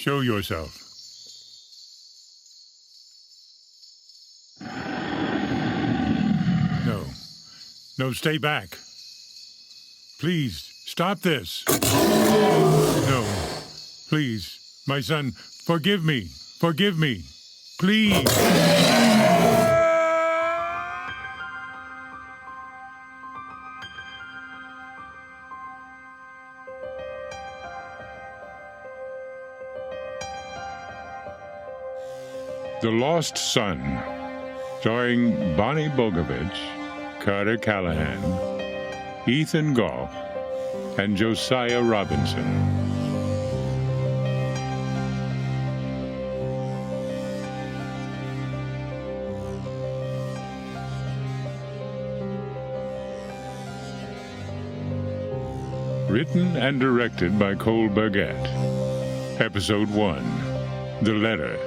Show yourself. No. No, stay back. Please, stop this. No. Please, my son, forgive me. Forgive me. Please. The Lost Son, starring Bonnie Bogovich, Carter Calahan, Ethan Goff, and Josiah Robinson. Written and directed by Cole Burgett. Episode 1, The Letter.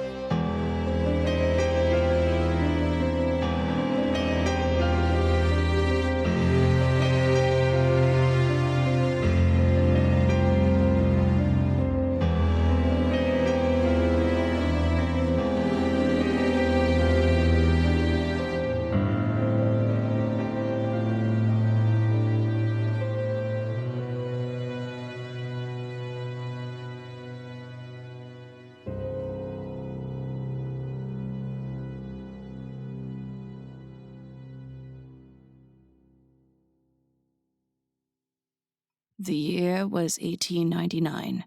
The year was 1899.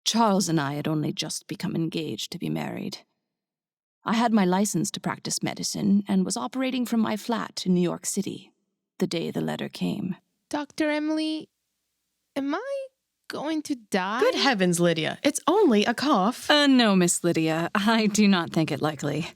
Charles and I had only just become engaged to be married. I had my license to practice medicine and was operating from my flat in New York City the day the letter came. Dr. Emily, am I going to die? Good heavens, Lydia. It's only a cough. No, Miss Lydia. I do not think it likely.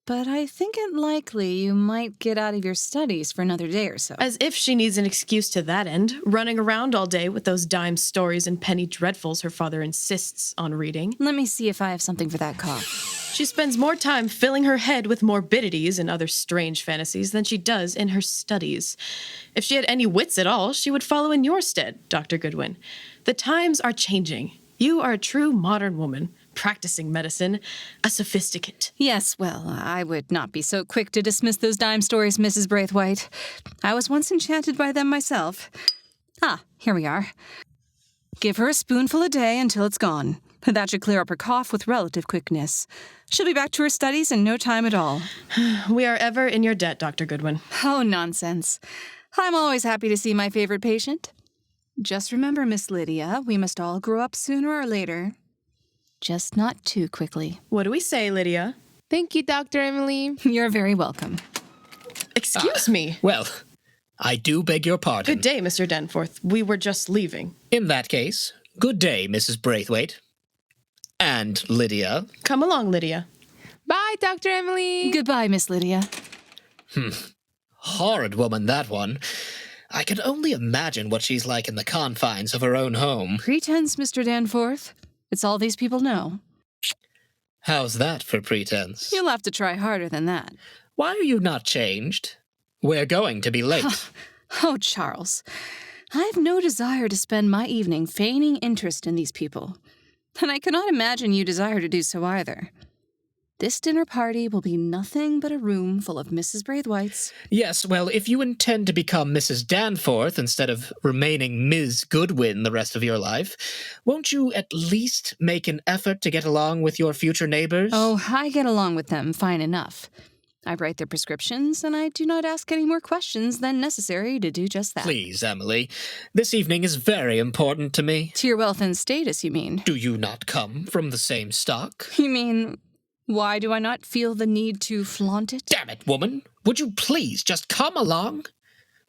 But I think it likely you might get out of your studies for another day or so. As if she needs an excuse to that end, running around all day with those dime stories and penny dreadfuls her father insists on reading. Let me see if I have something for that cough. She spends more time filling her head with morbidities and other strange fantasies than she does in her studies. If she had any wits at all, she would follow in your stead, Dr. Goodwin. The times are changing. You are a true modern woman, practicing medicine, a sophisticate. Yes, well, I would not be so quick to dismiss those dime stories, Mrs. Braithwaite. I was once enchanted by them myself. Ah, here we are. Give her a spoonful a day until it's gone. That should clear up her cough with relative quickness. She'll be back to her studies in no time at all. We are ever in your debt, Dr. Goodwin. Oh, nonsense. I'm always happy to see my favorite patient. Just remember, Miss Lydia, we must all grow up sooner or later. Just not too quickly. What do we say, Lydia? Thank you, Dr. Emily. You're very welcome. Excuse me. Well, I do beg your pardon. Good day, Mr. Danforth. We were just leaving. In that case, good day, Mrs. Braithwaite. And Lydia. Come along, Lydia. Bye, Dr. Emily. Goodbye, Miss Lydia. Horrid woman, that one. I can only imagine what she's like in the confines of her own home. Pretense, Mr. Danforth. It's all these people know. How's that for pretense? You'll have to try harder than that. Why are you not changed? We're going to be late. Oh, Charles. I have no desire to spend my evening feigning interest in these people. And I cannot imagine you desire to do so either. This dinner party will be nothing but a room full of Mrs. Braithwaites. Yes, well, if you intend to become Mrs. Danforth instead of remaining Ms. Goodwin the rest of your life, won't you at least make an effort to get along with your future neighbors? Oh, I get along with them fine enough. I write their prescriptions, and I do not ask any more questions than necessary to do just that. Please, Emily. This evening is very important to me. To your wealth and status, you mean? Do you not come from the same stock? You mean, why do I not feel the need to flaunt it? Damn it, woman. Would you please just come along?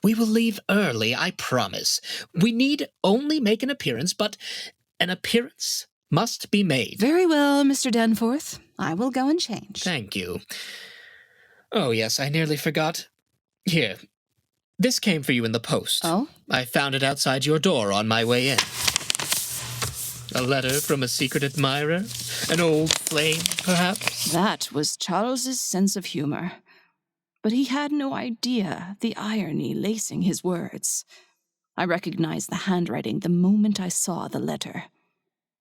We will leave early, I promise. We need only make an appearance, but an appearance must be made. Very well, Mr. Danforth. I will go and change. Thank you. Oh, yes, I nearly forgot. Here, this came for you in the post. Oh? I found it outside your door on my way in. A letter from a secret admirer? An old flame, perhaps? That was Charles's sense of humor. But he had no idea the irony lacing his words. I recognized the handwriting the moment I saw the letter.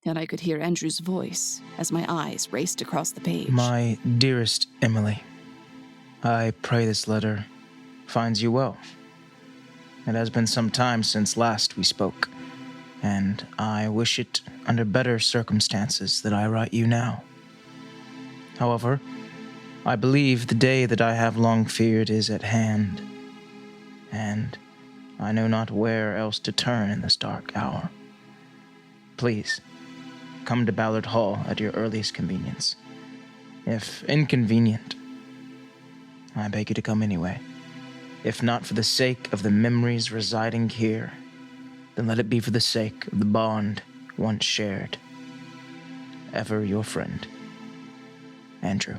and I could hear Andrew's voice as my eyes raced across the page. My dearest Emily, I pray this letter finds you well. It has been some time since last we spoke, and I wish it under better circumstances that I write you now. However, I believe the day that I have long feared is at hand, and I know not where else to turn in this dark hour. Please, come to Ballard Hall at your earliest convenience. If inconvenient, I beg you to come anyway. If not for the sake of the memories residing here, then let it be for the sake of the bond once shared. Ever your friend, Andrew.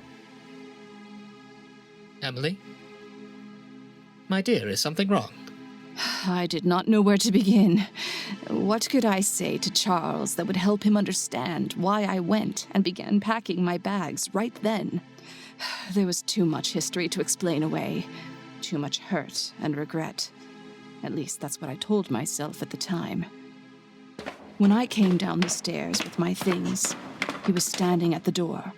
Emily? My dear, is something wrong? I did not know where to begin. What could I say to Charles that would help him understand why I went and began packing my bags right then? There was too much history to explain away. Too much hurt and regret. At least that's what I told myself at the time. When I came down the stairs with my things, he was standing at the door,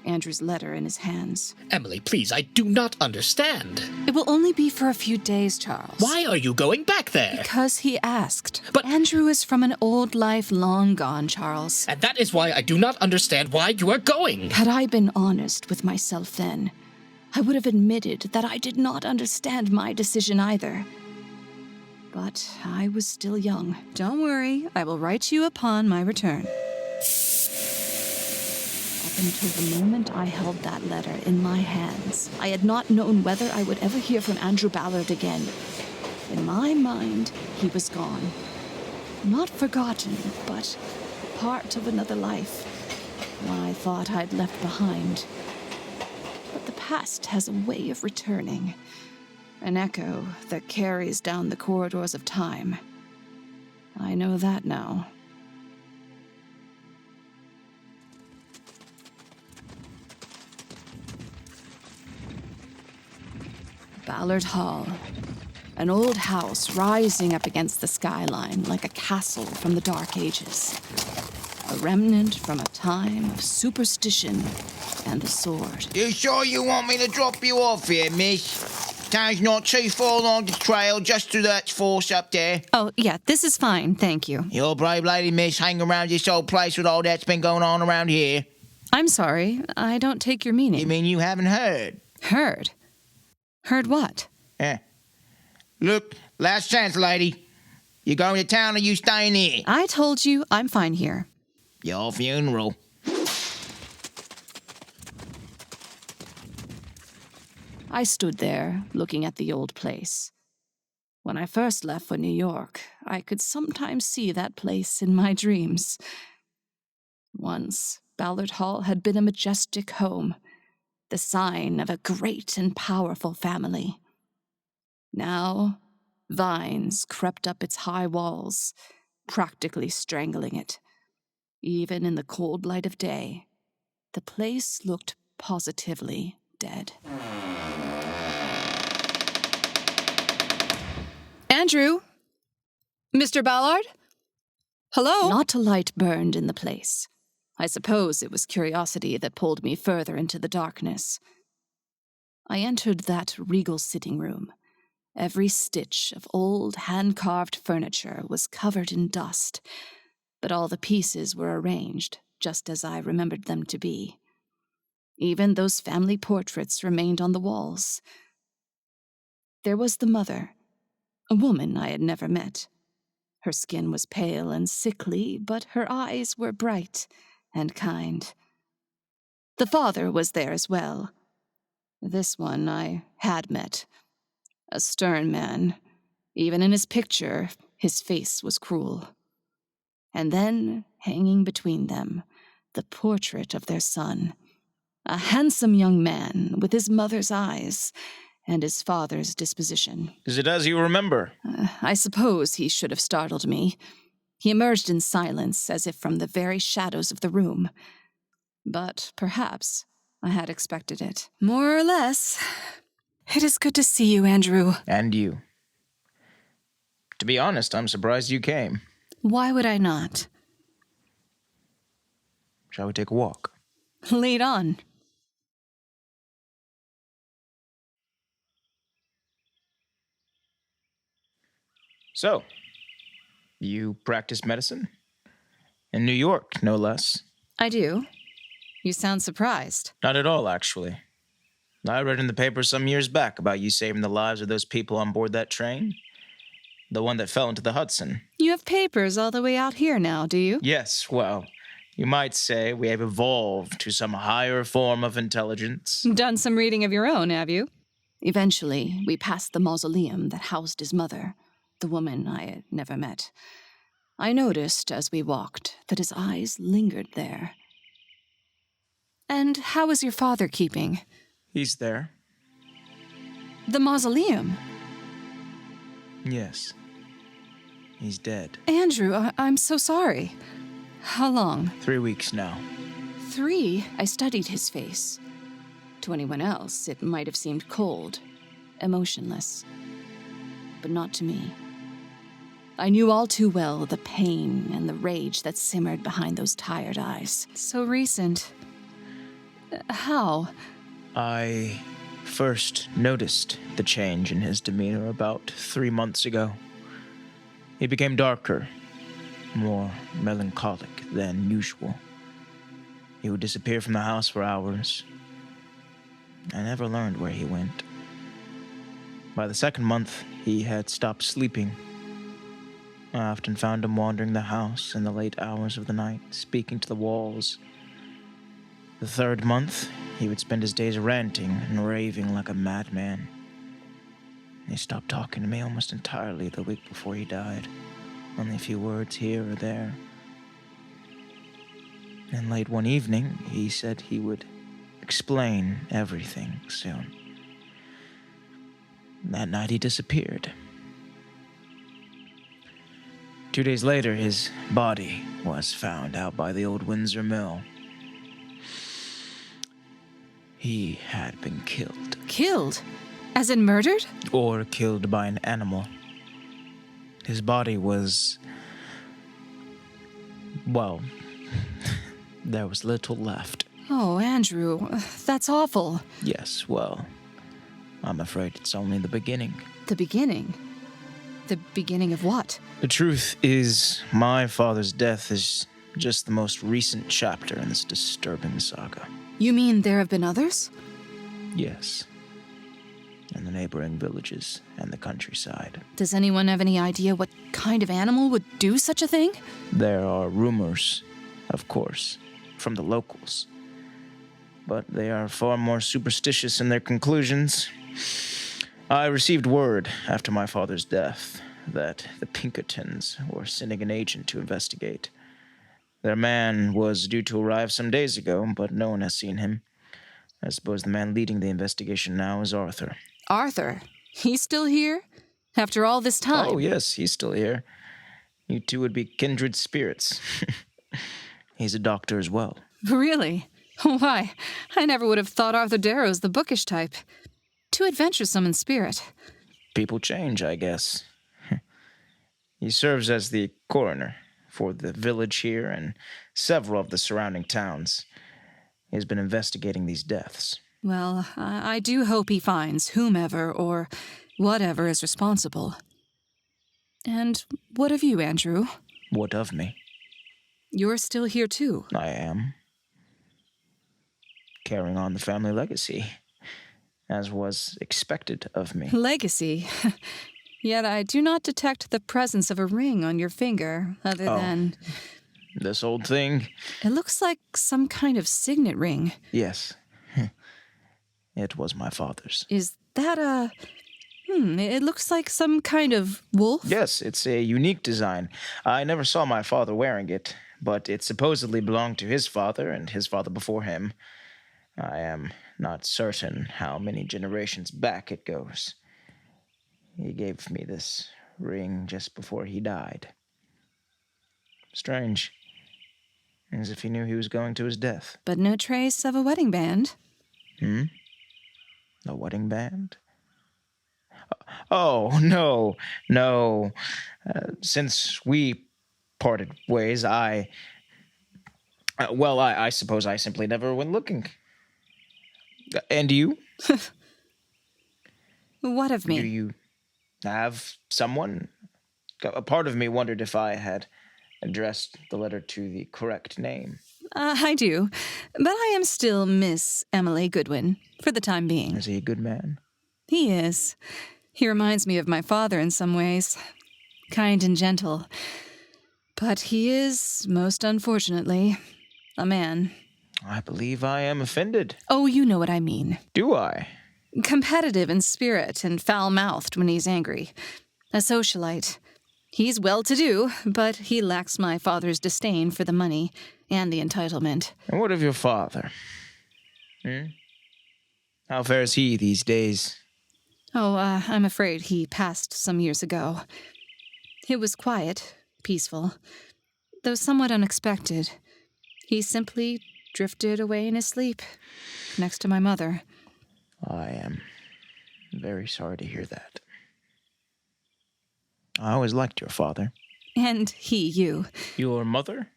Andrew's letter in his hands. Emily, please, I do not understand. It will only be for a few days, Charles. Why are you going back there? Because he asked. But Andrew is from an old life long gone, Charles. And that is why I do not understand why you are going. Had I been honest with myself then, I would have admitted that I did not understand my decision either. But I was still young. Don't worry, I will write you upon my return. Up until the moment I held that letter in my hands, I had not known whether I would ever hear from Andrew Ballard again. In my mind, he was gone. Not forgotten, but part of another life, one I thought I'd left behind. But the past has a way of returning, an echo that carries down the corridors of time. I know that now. Ballard Hall, an old house rising up against the skyline like a castle from the Dark Ages. A remnant from a time of superstition and the sword. You sure you want me to drop you off here, miss? Town's not too far along the trail, just to that force up there. Oh, yeah, this is fine, thank you. You're a brave lady, miss, hanging around this old place with all that's been going on around here. I'm sorry, I don't take your meaning. You mean you haven't heard? Heard? Heard what? Look, last chance, lady. You going to town or you staying here? I told you I'm fine here. Your funeral. I stood there, looking at the old place. When I first left for New York, I could sometimes see that place in my dreams. Once, Ballard Hall had been a majestic home, the sign of a great and powerful family. Now, vines crept up its high walls, practically strangling it. Even in the cold light of day, the place looked positively dead. Andrew? Mr. Ballard? Hello? Not a light burned in the place. I suppose it was curiosity that pulled me further into the darkness. I entered that regal sitting room. Every stitch of old hand-carved furniture was covered in dust, but all the pieces were arranged just as I remembered them to be. Even those family portraits remained on the walls. There was the mother, a woman I had never met. Her skin was pale and sickly, but her eyes were bright and kind. The father was there as well. This one I had met. A stern man. Even in his picture, his face was cruel. And then, hanging between them, the portrait of their son. A handsome young man with his mother's eyes and his father's disposition. Is it as you remember? I suppose he should have startled me. He emerged in silence, as if from the very shadows of the room. But perhaps I had expected it. More or less. It is good to see you, Andrew. And you. To be honest, I'm surprised you came. Why would I not? Shall we take a walk? Lead on. So, you practice medicine? In New York, no less. I do. You sound surprised. Not at all, actually. I read in the paper some years back about you saving the lives of those people on board that train. The one that fell into the Hudson. You have papers all the way out here now, do you? Yes, well, you might say we have evolved to some higher form of intelligence. Done some reading of your own, have you? Eventually, we passed the mausoleum that housed his mother, the woman I had never met. I noticed as we walked that his eyes lingered there. And how is your father keeping? He's there. The mausoleum? Yes. He's dead. Andrew, I'm so sorry. How long? 3 weeks now. 3? I studied his face. To anyone else, it might have seemed cold, emotionless. But not to me. I knew all too well the pain and the rage that simmered behind those tired eyes. So recent. How? I first noticed the change in his demeanor about 3 months ago. He became darker, more melancholic than usual. He would disappear from the house for hours. I never learned where he went. By the 2nd month, he had stopped sleeping. I often found him wandering the house in the late hours of the night, speaking to the walls. The 3rd month, he would spend his days ranting and raving like a madman. He stopped talking to me almost entirely the week before he died. Only a few words here or there. And late one evening, he said he would explain everything soon. That night he disappeared. 2 days later, his body was found out by the old Windsor Mill. He had been killed. Killed? As in murdered? Or killed by an animal. His body was... well, there was little left. Oh, Andrew, that's awful. Yes, well, I'm afraid it's only the beginning. The beginning? The beginning of what? The truth is, my father's death is just the most recent chapter in this disturbing saga. You mean there have been others? Yes. In the neighboring villages and the countryside. Does anyone have any idea what kind of animal would do such a thing? There are rumors, of course, from the locals. But they are far more superstitious in their conclusions. I received word after my father's death that the Pinkertons were sending an agent to investigate. Their man was due to arrive some days ago, but no one has seen him. I suppose the man leading the investigation now is Arthur. Arthur? He's still here? After all this time? Oh, yes, he's still here. You two would be kindred spirits. He's a doctor as well. Really? Why, I never would have thought Arthur Darrows the bookish type. Too adventuresome in spirit. People change, I guess. He serves as the coroner for the village here and several of the surrounding towns. He has been investigating these deaths. Well, I do hope he finds whomever or whatever is responsible. And what of you, Andrew? What of me? You're still here, too. I am. Carrying on the family legacy, as was expected of me. Legacy? Yet I do not detect the presence of a ring on your finger, other than... This old thing? It looks like some kind of signet ring. Yes. It was my father's. Is that a... it looks like some kind of wolf? Yes, it's a unique design. I never saw my father wearing it, but it supposedly belonged to his father and his father before him. I am not certain how many generations back it goes. He gave me this ring just before he died. Strange. As if he knew he was going to his death. But no trace of a wedding band. A wedding band? Oh, no. Since we parted ways, I Well, I suppose I simply never went looking. And you? What of me? Do you have someone? A part of me wondered if I had addressed the letter to the correct name. I do, but I am still Miss Emily Goodwin, for the time being. Is he a good man? He is. He reminds me of my father in some ways. Kind and gentle. But he is, most unfortunately, a man. I believe I am offended. Oh, you know what I mean. Do I? Competitive in spirit and foul-mouthed when he's angry. A socialite. He's well-to-do, but he lacks my father's disdain for the money and the entitlement. And what of your father? How fares he these days? Oh, I'm afraid he passed some years ago. It was quiet, peaceful, though somewhat unexpected. He simply drifted away in his sleep, next to my mother. I am very sorry to hear that. I always liked your father. And he, you. Your mother?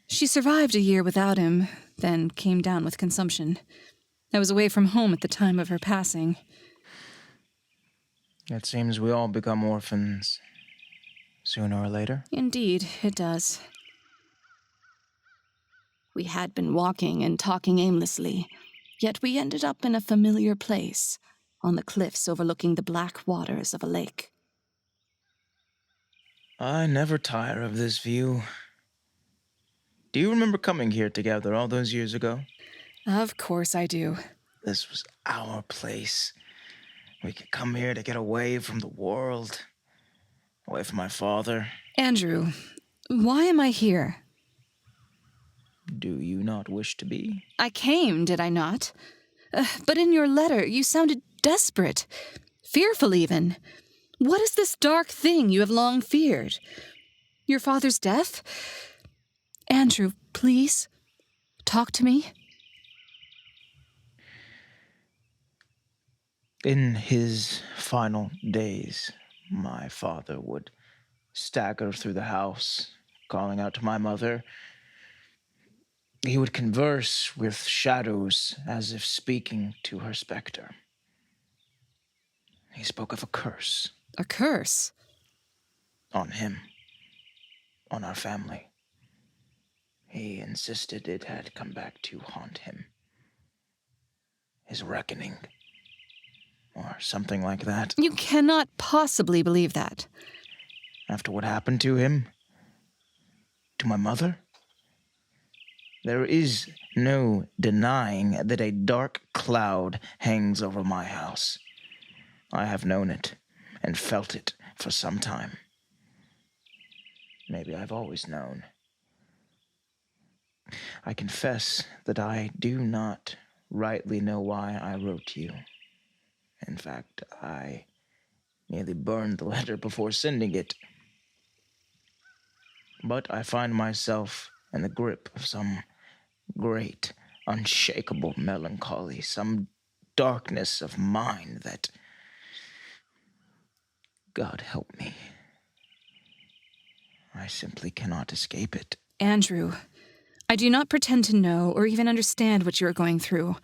She survived a year without him, then came down with consumption. I was away from home at the time of her passing. It seems we all become orphans sooner or later. Indeed, it does. We had been walking and talking aimlessly, yet we ended up in a familiar place, on the cliffs overlooking the black waters of a lake. I never tire of this view. Do you remember coming here together all those years ago? Of course I do. This was our place. We could come here to get away from the world, away from my father. Andrew, why am I here? Do you not wish to be? I came, did I not? But in your letter, you sounded desperate, fearful even. What is this dark thing you have long feared? Your father's death? Andrew, please, talk to me. In his final days, my father would stagger through the house, calling out to my mother. He would converse with shadows as if speaking to her specter. He spoke of a curse. A curse? On him. On our family. He insisted it had come back to haunt him. His reckoning. Or something like that. You cannot possibly believe that. After what happened to him? To my mother? There is no denying that a dark cloud hangs over my house. I have known it and felt it for some time. Maybe I've always known. I confess that I do not rightly know why I wrote you. In fact, I nearly burned the letter before sending it. But I find myself in the grip of some great, unshakable melancholy, some darkness of mind that, God help me, I simply cannot escape it. Andrew, I do not pretend to know or even understand what you are going through.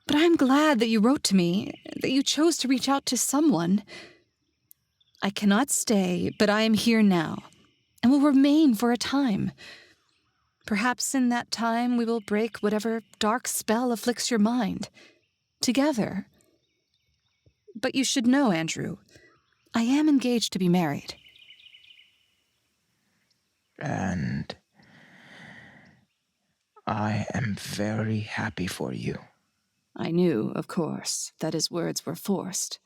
But I am glad that you wrote to me, that you chose to reach out to someone. I cannot stay, but I am here now, and will remain for a time. Perhaps in that time we will break whatever dark spell afflicts your mind. Together. But you should know, Andrew, I am engaged to be married. And I am very happy for you. I knew, of course, that his words were forced,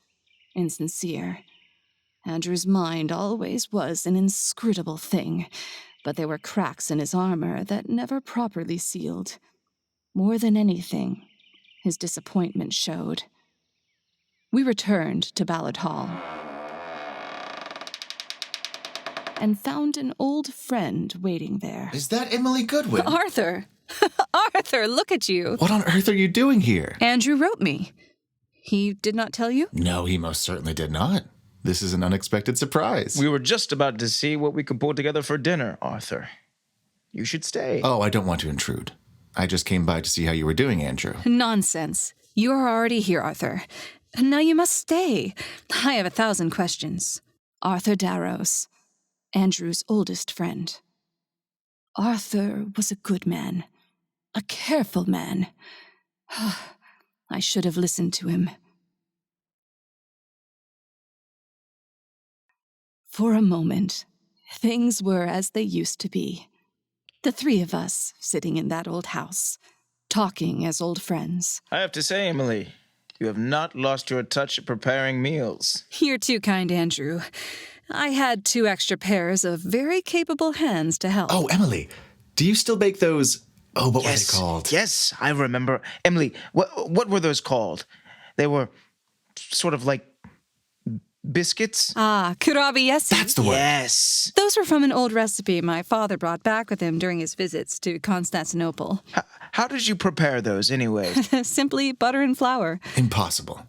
insincere. Andrew's mind always was an inscrutable thing, but there were cracks in his armor that never properly sealed. More than anything, his disappointment showed. We returned to Ballard Hall and found an old friend waiting there. Is that Emily Goodwin? Arthur! Arthur, look at you! What on earth are you doing here? Andrew wrote me. He did not tell you? No, he most certainly did not. This is an unexpected surprise. We were just about to see what we could pull together for dinner, Arthur. You should stay. Oh, I don't want to intrude. I just came by to see how you were doing, Andrew. Nonsense. You are already here, Arthur. Now you must stay. I have 1,000 questions. Arthur Darrows, Andrew's oldest friend. Arthur was a good man, a careful man. I should have listened to him. For a moment, things were as they used to be. The three of us sitting in that old house, talking as old friends. I have to say, Emily, you have not lost your touch at preparing meals. You're too kind, Andrew. I had 2 extra pairs of very capable hands to help. Oh, Emily, do you still bake those... Oh, what were they called? Yes, I remember. Emily, what were those called? They were sort of like biscuits? Ah, kurabiesi. That's the word. Yes. Those were from an old recipe my father brought back with him during his visits to Constantinople. How did you prepare those anyway? Simply butter and flour. Impossible.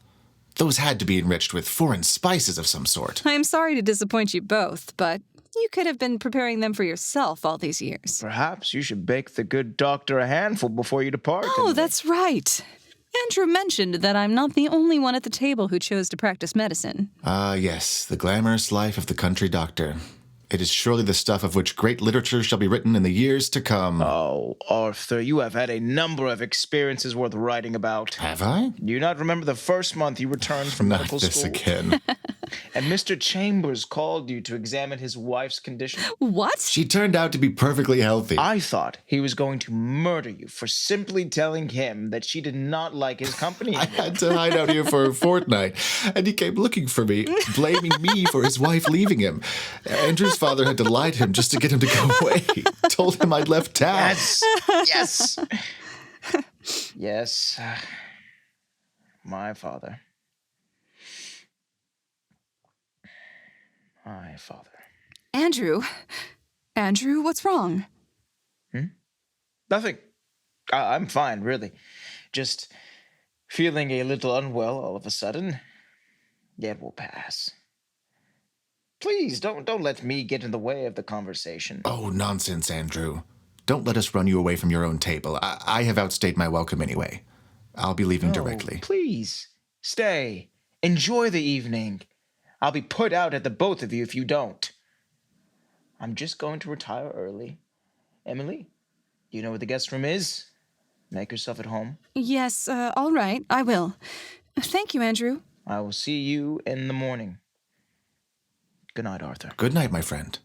Those had to be enriched with foreign spices of some sort. I am sorry to disappoint you both, but you could have been preparing them for yourself all these years. Perhaps you should bake the good doctor a handful before you depart. Oh, that's right. Andrew mentioned that I'm not the only one at the table who chose to practice medicine. Ah, yes, the glamorous life of the country doctor. It is surely the stuff of which great literature shall be written in the years to come. Oh, Arthur, you have had a number of experiences worth writing about. Have I? Do you not remember the first month you returned from Not medical this school? again. And Mr. Chambers called you to examine his wife's condition? What? She turned out to be perfectly healthy. I thought he was going to murder you for simply telling him that she did not like his company. I had to hide out here for a fortnight, and he came looking for me, blaming me for his wife leaving him. Andrew's father had to lie to him just to get him to go away. Told him I'd left town. Yes, yes, yes. My father. My father. Andrew, what's wrong? Nothing. I'm fine, really. Just feeling a little unwell all of a sudden. It will pass. Please, don't let me get in the way of the conversation. Oh, nonsense, Andrew. Don't let us run you away from your own table. I have outstayed my welcome anyway. I'll be leaving directly. Please, stay. Enjoy the evening. I'll be put out at the both of you if you don't. I'm just going to retire early. Emily, do you know where the guest room is? Make yourself at home. Yes, all right, I will. Thank you, Andrew. I will see you in the morning. Good night, Arthur. Good night, my friend.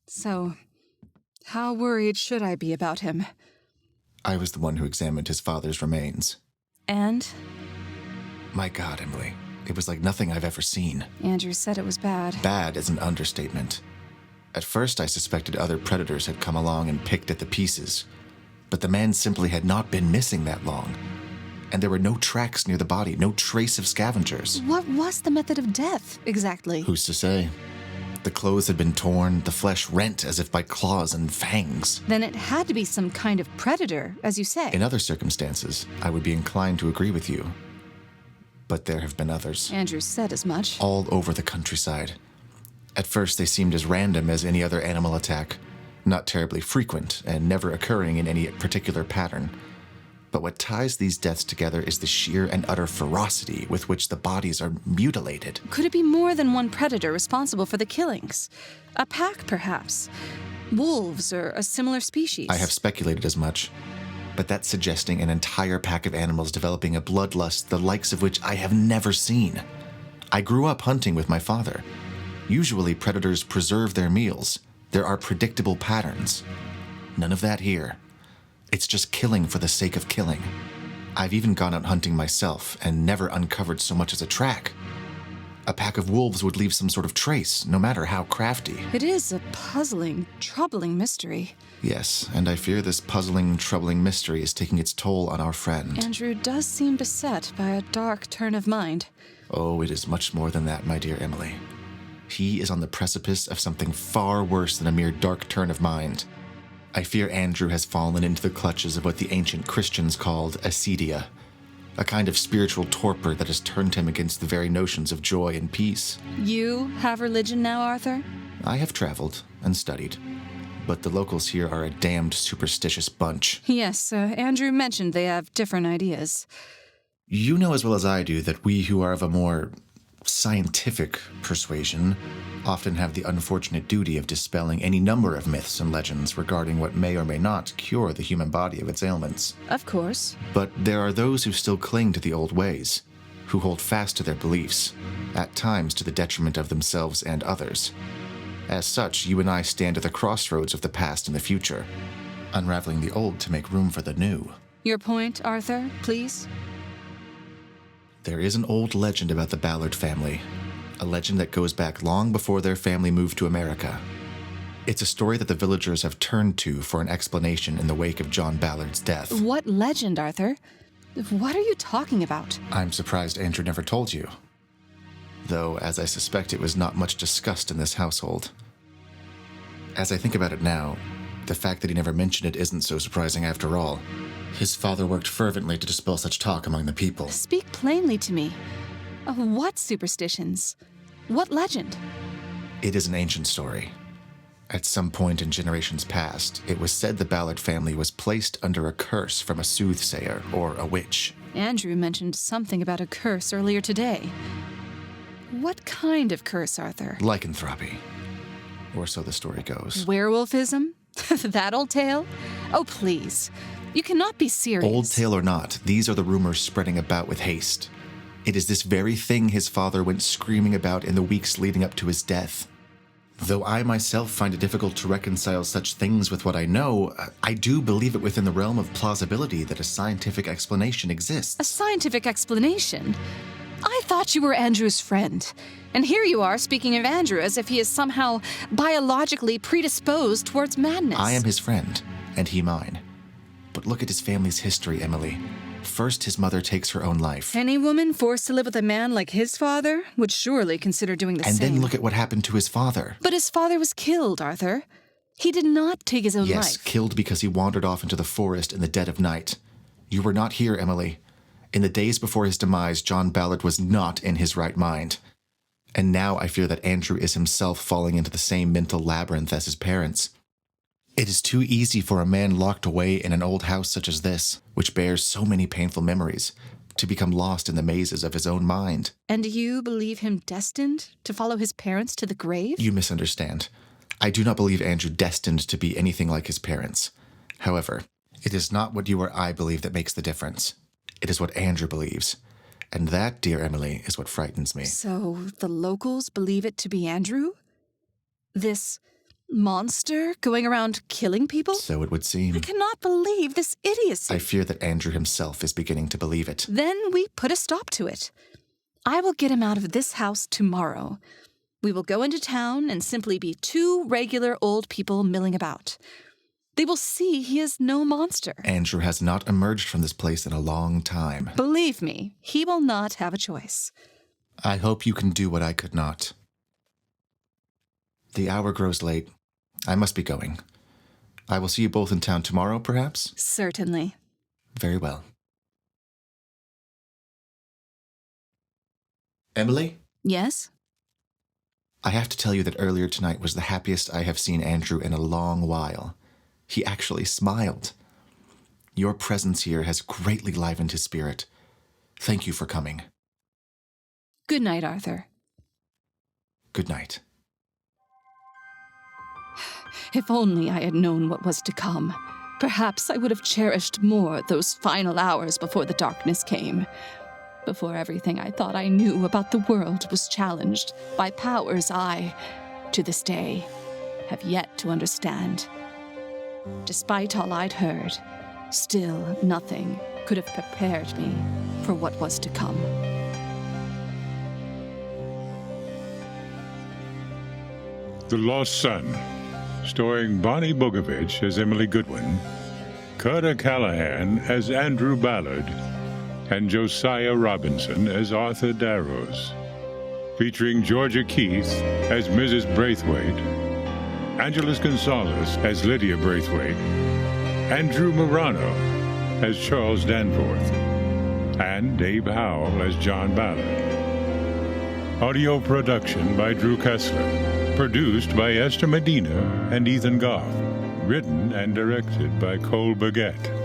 So, how worried should I be about him? I was the one who examined his father's remains. And? My God, Emily. It was like nothing I've ever seen. Andrew said it was bad. Bad is an understatement. At first, I suspected other predators had come along and picked at the pieces. But the man simply had not been missing that long. And there were no tracks near the body, no trace of scavengers. What was the method of death, exactly? Who's to say? The clothes had been torn, the flesh rent as if by claws and fangs. Then it had to be some kind of predator, as you say. In other circumstances, I would be inclined to agree with you. But there have been others. Andrew said as much. All over the countryside. At first, they seemed as random as any other animal attack, not terribly frequent and never occurring in any particular pattern. But what ties these deaths together is the sheer and utter ferocity with which the bodies are mutilated. Could it be more than one predator responsible for the killings? A pack, perhaps? Wolves or a similar species? I have speculated as much, but that's suggesting an entire pack of animals developing a bloodlust the likes of which I have never seen. I grew up hunting with my father. Usually predators preserve their meals. There are predictable patterns. None of that here. It's just killing for the sake of killing. I've even gone out hunting myself and never uncovered so much as a track. A pack of wolves would leave some sort of trace, no matter how crafty. It is a puzzling, troubling mystery. Yes, and I fear this puzzling, troubling mystery is taking its toll on our friend. Andrew does seem beset by a dark turn of mind. Oh, it is much more than that, my dear Emily. He is on the precipice of something far worse than a mere dark turn of mind. I fear Andrew has fallen into the clutches of what the ancient Christians called acedia, a kind of spiritual torpor that has turned him against the very notions of joy and peace. You have religion now, Arthur? I have traveled and studied, but the locals here are a damned superstitious bunch. Yes, Andrew mentioned they have different ideas. You know as well as I do that we who are of a more scientific persuasion often have the unfortunate duty of dispelling any number of myths and legends regarding what may or may not cure the human body of its ailments. Of course. But there are those who still cling to the old ways, who hold fast to their beliefs, at times to the detriment of themselves and others. As such, you and I stand at the crossroads of the past and the future, unraveling the old to make room for the new. Your point, Arthur, please? There is an old legend about the Ballard family, a legend that goes back long before their family moved to America. It's a story that the villagers have turned to for an explanation in the wake of John Ballard's death. What legend, Arthur? What are you talking about? I'm surprised Andrew never told you. Though, as I suspect, it was not much discussed in this household. As I think about it now, the fact that he never mentioned it isn't so surprising after all. His father worked fervently to dispel such talk among the people. Speak plainly to me. What superstitions? What legend? It is an ancient story. At some point in generations past, it was said the Ballard family was placed under a curse from a soothsayer or a witch. Andrew mentioned something about a curse earlier today. What kind of curse, Arthur? Lycanthropy. Or so the story goes. Werewolfism? That old tale? Oh, please. You cannot be serious. Old tale or not, these are the rumors spreading about with haste. It is this very thing his father went screaming about in the weeks leading up to his death. Though I myself find it difficult to reconcile such things with what I know, I do believe it within the realm of plausibility that a scientific explanation exists. A scientific explanation? I thought you were Andrew's friend. And here you are speaking of Andrew as if he is somehow biologically predisposed towards madness. I am his friend, and he mine. But look at his family's history, Emily. First, his mother takes her own life. Any woman forced to live with a man like his father would surely consider doing the same. And then look at what happened to his father. But his father was killed, Arthur. He did not take his own life. Yes, killed because he wandered off into the forest in the dead of night. You were not here, Emily. In the days before his demise, John Ballard was not in his right mind. And now I fear that Andrew is himself falling into the same mental labyrinth as his parents. It is too easy for a man locked away in an old house such as this, which bears so many painful memories, to become lost in the mazes of his own mind. And you believe him destined to follow his parents to the grave? You misunderstand. I do not believe Andrew destined to be anything like his parents. However, it is not what you or I believe that makes the difference. It is what Andrew believes. And that, dear Emily, is what frightens me. So the locals believe it to be Andrew? This monster going around killing people? So it would seem. I cannot believe this idiocy. I fear that Andrew himself is beginning to believe it. Then we put a stop to it. I will get him out of this house tomorrow. We will go into town and simply be two regular old people milling about. They will see he is no monster. Andrew has not emerged from this place in a long time. Believe me, he will not have a choice. I hope you can do what I could not. The hour grows late. I must be going. I will see you both in town tomorrow, perhaps? Certainly. Very well. Emily? Yes? I have to tell you that earlier tonight was the happiest I have seen Andrew in a long while. He actually smiled. Your presence here has greatly livened his spirit. Thank you for coming. Good night, Arthur. Good night. If only I had known what was to come. Perhaps I would have cherished more those final hours before the darkness came. Before everything I thought I knew about the world was challenged by powers I, to this day, have yet to understand. Despite all I'd heard, still nothing could have prepared me for what was to come. The Lost Son, starring Bonnie Bogovich as Emily Goodwin, Calahan as Andrew Ballard, and Josiah Robinson as Arthur Darrows. Featuring Georgia Keith as Mrs. Braithwaite, Angeles Gonzalez as Lydia Braithwaite, Andrew Murano as Charles Danforth, and Dave Howell as John Ballard. Audio production by Drew Koessler. Produced by Esther Medina and Ethan Goff. Written and directed by Cole Burgett.